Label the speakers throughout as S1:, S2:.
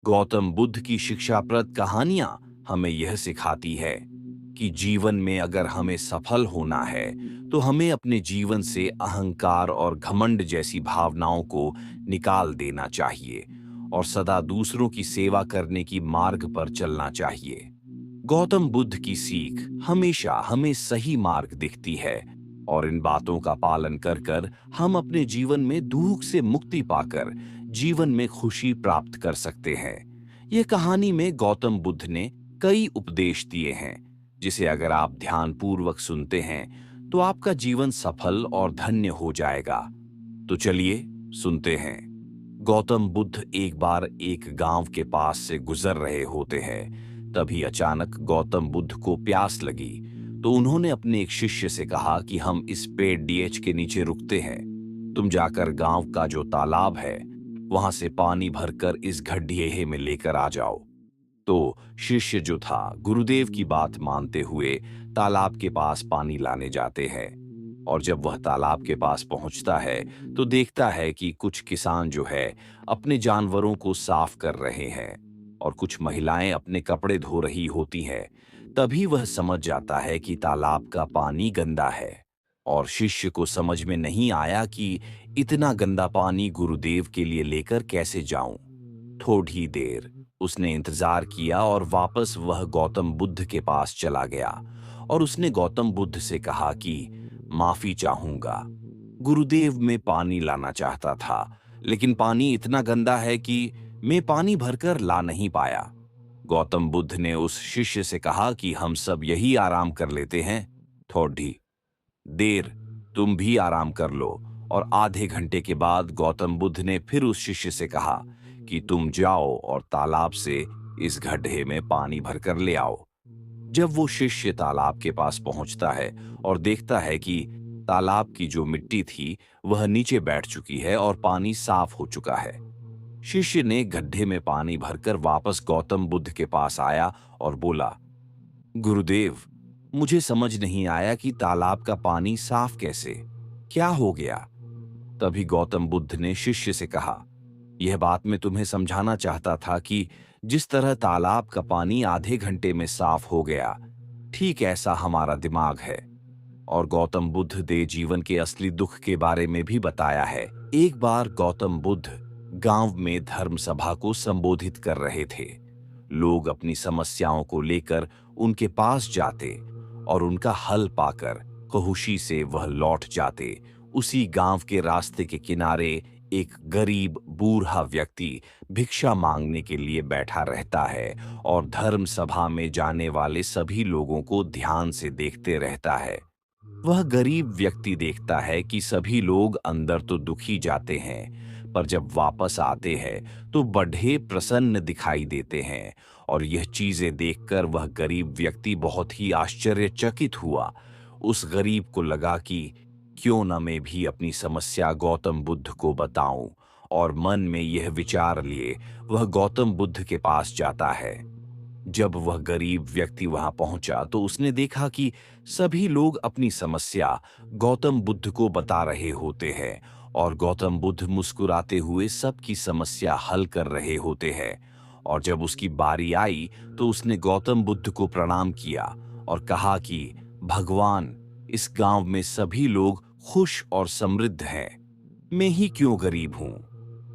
S1: गौतम बुद्ध की शिक्षाप्रद कहानियां हमें यह सिखाती है कि जीवन में अगर हमें सफल होना है तो हमें अपने जीवन से अहंकार और घमंड जैसी भावनाओं को निकाल देना चाहिए और सदा दूसरों की सेवा करने की मार्ग पर चलना चाहिए। गौतम बुद्ध की सीख हमेशा हमें सही मार्ग दिखती है और इन बातों का पालन कर कर हम अपने जीवन में दुख से मुक्ति पाकर जीवन में खुशी प्राप्त कर सकते हैं। यह कहानी में गौतम बुद्ध ने कई उपदेश दिए हैं जिसे अगर आप ध्यानपूर्वक सुनते हैं तो आपका जीवन सफल और धन्य हो जाएगा। तो चलिए सुनते हैं। गौतम बुद्ध एक बार एक गांव के पास से गुजर रहे होते हैं। तभी अचानक गौतम बुद्ध को प्यास लगी तो उन्होंने अपने एक शिष्य से कहा कि हम इस पेड़ डीएच के नीचे रुकते हैं। तुम जाकर गांव का जो तालाब है वहां से पानी भरकर इस गड्ढे में लेकर आ जाओ। तो शिष्य जो था गुरुदेव की बात मानते हुए तालाब के पास पानी लाने जाते हैं और जब वह तालाब के पास पहुंचता है तो देखता है कि कुछ किसान जो है अपने जानवरों को साफ कर रहे हैं और कुछ महिलाएं अपने कपड़े धो रही होती हैं। तभी वह समझ जाता है कि तालाब का पानी गंदा है और शिष्य को समझ में नहीं आया कि इतना गंदा पानी गुरुदेव के लिए लेकर कैसे जाऊं। थोड़ी देर उसने इंतजार किया और वापस वह गौतम बुद्ध के पास चला गया और उसने गौतम बुद्ध से कहा कि माफी चाहूंगा, गुरुदेव मैं पानी लाना चाहता था लेकिन पानी इतना गंदा है कि मैं पानी भरकर ला नहीं पाया। गौतम बुद्ध ने उस शिष्य से कहा कि हम सब यही आराम कर लेते हैं, थोड़ी देर तुम भी आराम कर लो। और आधे घंटे के बाद गौतम बुद्ध ने फिर उस शिष्य से कहा कि तुम जाओ और तालाब से इस गड्ढे में पानी भरकर ले आओ। जब वो शिष्य तालाब के पास पहुंचता है और देखता है कि तालाब की जो मिट्टी थी वह नीचे बैठ चुकी है और पानी साफ हो चुका है, शिष्य ने गड्ढे में पानी भरकर वापस गौतम बुद्ध के पास आया और बोला, गुरुदेव मुझे समझ नहीं आया कि तालाब का पानी साफ कैसे, क्या हो गया। तभी गौतम बुद्ध ने शिष्य से कहा, यह बात मैं तुम्हें समझाना चाहता था कि जिस तरह तालाब का पानी आधे घंटे में साफ हो गया, ठीक ऐसा हमारा दिमाग है। और गौतम बुद्ध ने जीवन के असली दुख के बारे में भी बताया है। एक बार गौतम बुद्ध गांव में धर्म सभा को संबोधित कर रहे थे। लोग अपनी समस्याओं को लेकर उनके पास जाते और उनका हल पाकर खुशी से वह लौट जाते। उसी गांव के रास्ते के किनारे एक गरीब बूढ़ा व्यक्ति भिक्षा मांगने के लिए बैठा रहता है और धर्म सभा में जाने वाले सभी लोगों को ध्यान से देखते रहता है। वह गरीब व्यक्ति देखता है कि सभी लोग अंदर तो दुखी जाते हैं पर जब वापस आते हैं तो बड़े प्रसन्न दिखाई देते हैं और यह चीजें देखकर वह गरीब व्यक्ति बहुत ही आश्चर्यचकित हुआ। उस गरीब को लगा कि क्यों न मैं भी अपनी समस्या गौतम बुद्ध को बताऊं और मन में यह विचार लिए वह गौतम बुद्ध के पास जाता है। जब वह गरीब व्यक्ति वहां पहुंचा तो उसने देखा कि सभी लोग अपनी समस्या गौतम बुद्ध को बता रहे होते हैं और गौतम बुद्ध मुस्कुराते हुए सबकी समस्या हल कर रहे होते हैं। और जब उसकी बारी आई तो उसने गौतम बुद्ध को प्रणाम किया और कहा कि भगवान, इस गांव में सभी लोग खुश और समृद्ध हैं, मैं ही क्यों गरीब हूं।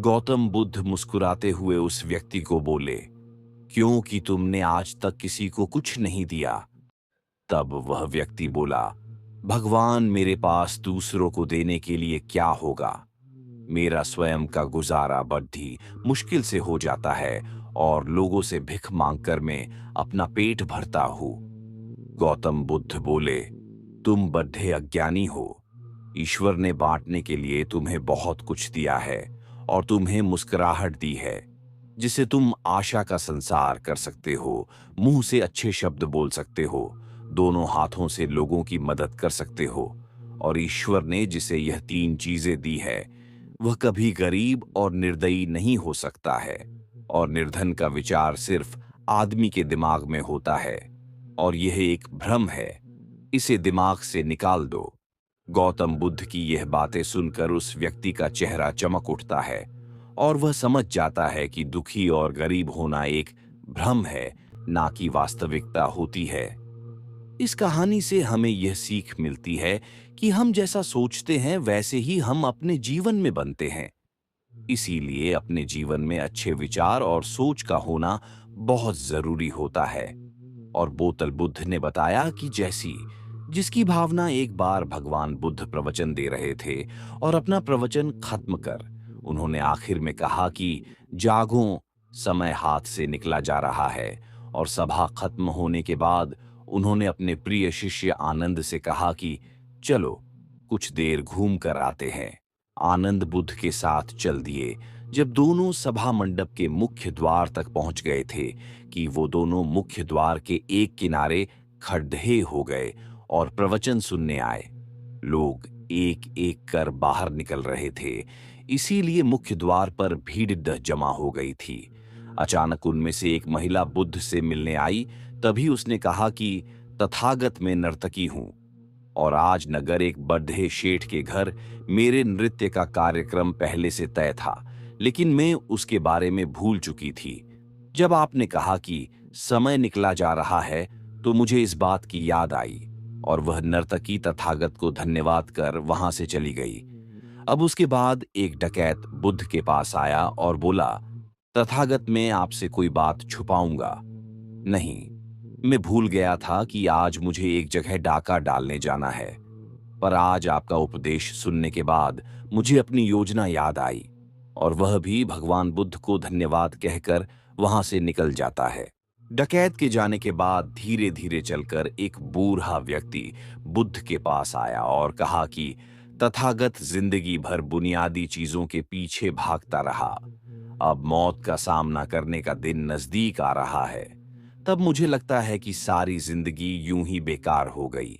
S1: गौतम बुद्ध मुस्कुराते हुए उस व्यक्ति को बोले, क्योंकि तुमने आज तक किसी को कुछ नहीं दिया। तब वह व्यक्ति बोला, भगवान मेरे पास दूसरों को देने के लिए क्या होगा, मेरा स्वयं का गुजारा बड़ी मुश्किल से हो जाता है और लोगों से भिख मांगकर मैं अपना पेट भरता हूँ। गौतम बुद्ध बोले, तुम बड़े अज्ञानी हो, ईश्वर ने बांटने के लिए तुम्हें बहुत कुछ दिया है और तुम्हें मुस्कुराहट दी है जिसे तुम आशा का संसार कर सकते हो, मुंह से अच्छे शब्द बोल सकते हो, दोनों हाथों से लोगों की मदद कर सकते हो। और ईश्वर ने जिसे यह तीन चीजें दी है वह कभी गरीब और निर्दयी नहीं हो सकता है। और निर्धन का विचार सिर्फ आदमी के दिमाग में होता है और यह एक भ्रम है, इसे दिमाग से निकाल दो। गौतम बुद्ध की यह बातें सुनकर उस व्यक्ति का चेहरा चमक उठता है और वह समझ जाता है कि दुखी और गरीब होना एक भ्रम है, ना कि वास्तविकता होती है। इस कहानी से हमें यह सीख मिलती है कि हम जैसा सोचते हैं वैसे ही हम अपने जीवन में बनते हैं। इसीलिए अपने जीवन में अच्छे विचार और सोच का होना बहुत जरूरी होता है। और बोतल बुद्ध ने बताया कि जैसी जिसकी भावना एक बार भगवान बुद्ध प्रवचन दे रहे थे और अपना प्रवचन खत्म कर उन्होंने आखिर में कहा कि जागो, समय हाथ से निकला जा रहा है। और सभा खत्म होने के बाद उन्होंने अपने प्रिय शिष्य आनंद से कहा कि चलो कुछ देर घूम कर आते हैं। आनंद बुद्ध के साथ चल दिए। जब दोनों सभा मंडप के मुख्य द्वार तक पहुंच गए थे कि वो दोनों मुख्य द्वार के एक किनारे खड़े हो गए और प्रवचन सुनने आए। लोग एक एक कर बाहर निकल रहे थे, इसीलिए मुख्य द्वार पर भीड़ जमा हो गई थी। अचानक उनमें से एक महिला बुद्ध से मिलने आई। तभी उसने कहा कि तथागत मैं नर्तकी हूं और आज नगर एक बड्ढे शेठ के घर मेरे नृत्य का कार्यक्रम पहले से तय था, लेकिन मैं उसके बारे में भूल चुकी थी। जब आपने कहा कि समय निकला जा रहा है तो मुझे इस बात की याद आई और वह नर्तकी तथागत को धन्यवाद कर वहां से चली गई। अब उसके बाद एक डकैत बुद्ध के पास आया और बोला, तथागत मैं आपसे कोई बात छुपाऊंगा नहीं। मैं भूल गया था कि आज मुझे एक जगह डाका डालने जाना है, पर आज आपका उपदेश सुनने के बाद मुझे अपनी योजना याद आई। और वह भी भगवान बुद्ध को धन्यवाद कहकर वहां से निकल जाता है। डकैत के जाने के बाद धीरे धीरे चलकर एक बूढ़ा व्यक्ति बुद्ध के पास आया और कहा कि तथागत जिंदगी भर बुनियादी चीजों के पीछे भागता रहा, अब मौत का सामना करने का दिन नजदीक आ रहा है। तब मुझे लगता है कि सारी जिंदगी यूं ही बेकार हो गई।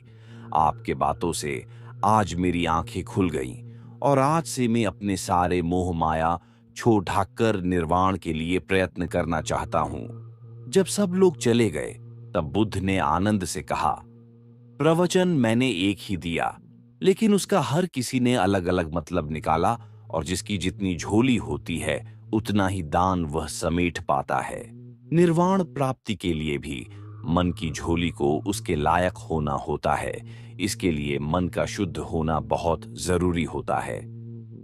S1: आपके बातों से आज मेरी आंखें खुल गईं और आज से मैं अपने सारे मोह माया छोड़ ढाककर निर्वाण के लिए प्रयत्न करना चाहता हूं। जब सब लोग चले गए तब बुद्ध ने आनंद से कहा, प्रवचन मैंने एक ही दिया, लेकिन उसका हर किसी ने अलग अलग मतलब निकाला और जिसकी जितनी झोली होती है उतना ही दान वह समेट पाता है। निर्वाण प्राप्ति के लिए भी मन की झोली को उसके लायक होना होता है। इसके लिए मन का शुद्ध होना बहुत जरूरी होता है।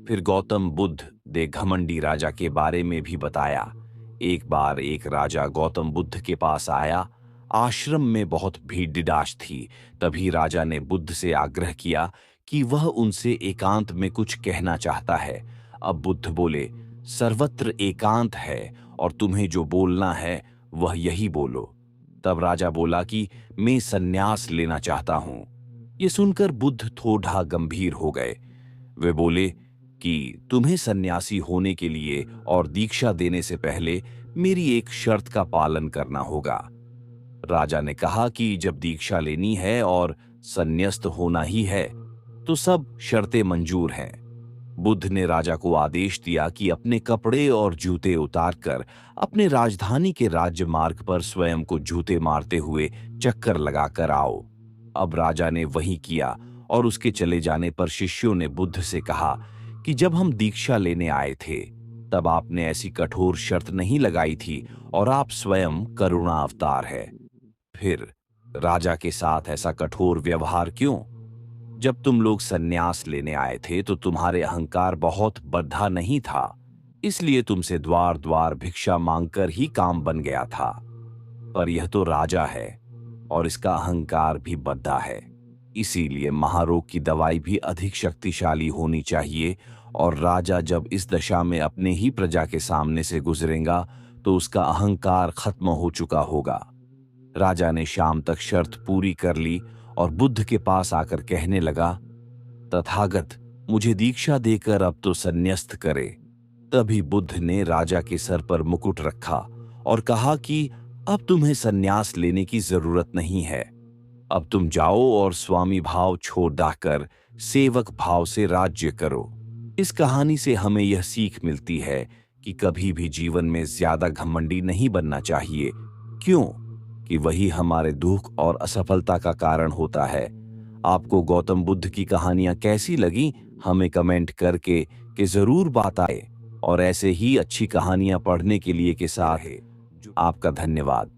S1: फिर गौतम बुद्ध ने घमंडी राजा के बारे में भी बताया। एक बार एक राजा गौतम बुद्ध के पास आया। आश्रम में बहुत भीड़ थी। तभी राजा ने बुद्ध से आग्रह किया कि वह उनसे एकांत में कुछ कहना चाहता है। अब बुद्ध बोले, सर्वत्र एकांत है और तुम्हें जो बोलना है वह यही बोलो। तब राजा बोला कि मैं संन्यास लेना चाहता हूं। ये सुनकर बुद्ध थोड़ा गंभीर हो गए। वे बोले कि तुम्हें सन्यासी होने के लिए और दीक्षा देने से पहले मेरी एक शर्त का पालन करना होगा। राजा ने कहा कि जब दीक्षा लेनी है और संन्यस्त होना ही है तो सब शर्तें मंजूर हैं। बुद्ध ने राजा को आदेश दिया कि अपने कपड़े और जूते उतारकर अपने राजधानी के राज्य मार्ग पर स्वयं को जूते मारते हुए चक्कर लगाकर आओ। अब राजा ने वही किया और उसके चले जाने पर शिष्यों ने बुद्ध से कहा कि जब हम दीक्षा लेने आए थे तब आपने ऐसी कठोर शर्त नहीं लगाई थी और आप स्वयं करुणा अवतार है। फिर राजा के साथ ऐसा कठोर व्यवहार क्यों? जब तुम लोग सन्यास लेने आए थे तो तुम्हारे अहंकार बहुत बढ़ा नहीं था, इसलिए तुमसे द्वार द्वार भिक्षा मांगकर ही काम बन गया था। पर यह तो राजा है और इसका अहंकार भी बढ़ा है, इसीलिए महारोग की दवाई भी अधिक शक्तिशाली होनी चाहिए। और राजा जब इस दशा में अपने ही प्रजा के सामने से गुजरेगा तो उसका अहंकार खत्म हो चुका होगा। राजा ने शाम तक शर्त पूरी कर ली और बुद्ध के पास आकर कहने लगा, तथागत मुझे दीक्षा देकर अब तो संन्यस्त करे। तभी बुद्ध ने राजा के सर पर मुकुट रखा और कहा कि अब तुम्हें संन्यास लेने की जरूरत नहीं है। अब तुम जाओ और स्वामी भाव छोड़ डाकर सेवक भाव से राज्य करो। इस कहानी से हमें यह सीख मिलती है कि कभी भी जीवन में ज्यादा घमंडी नहीं बनना चाहिए। क्यों? कि वही हमारे दुख और असफलता का कारण होता है। आपको गौतम बुद्ध की कहानियां कैसी लगी हमें कमेंट करके जरूर बताएं और ऐसे ही अच्छी कहानियां पढ़ने के लिए के साथ आपका धन्यवाद।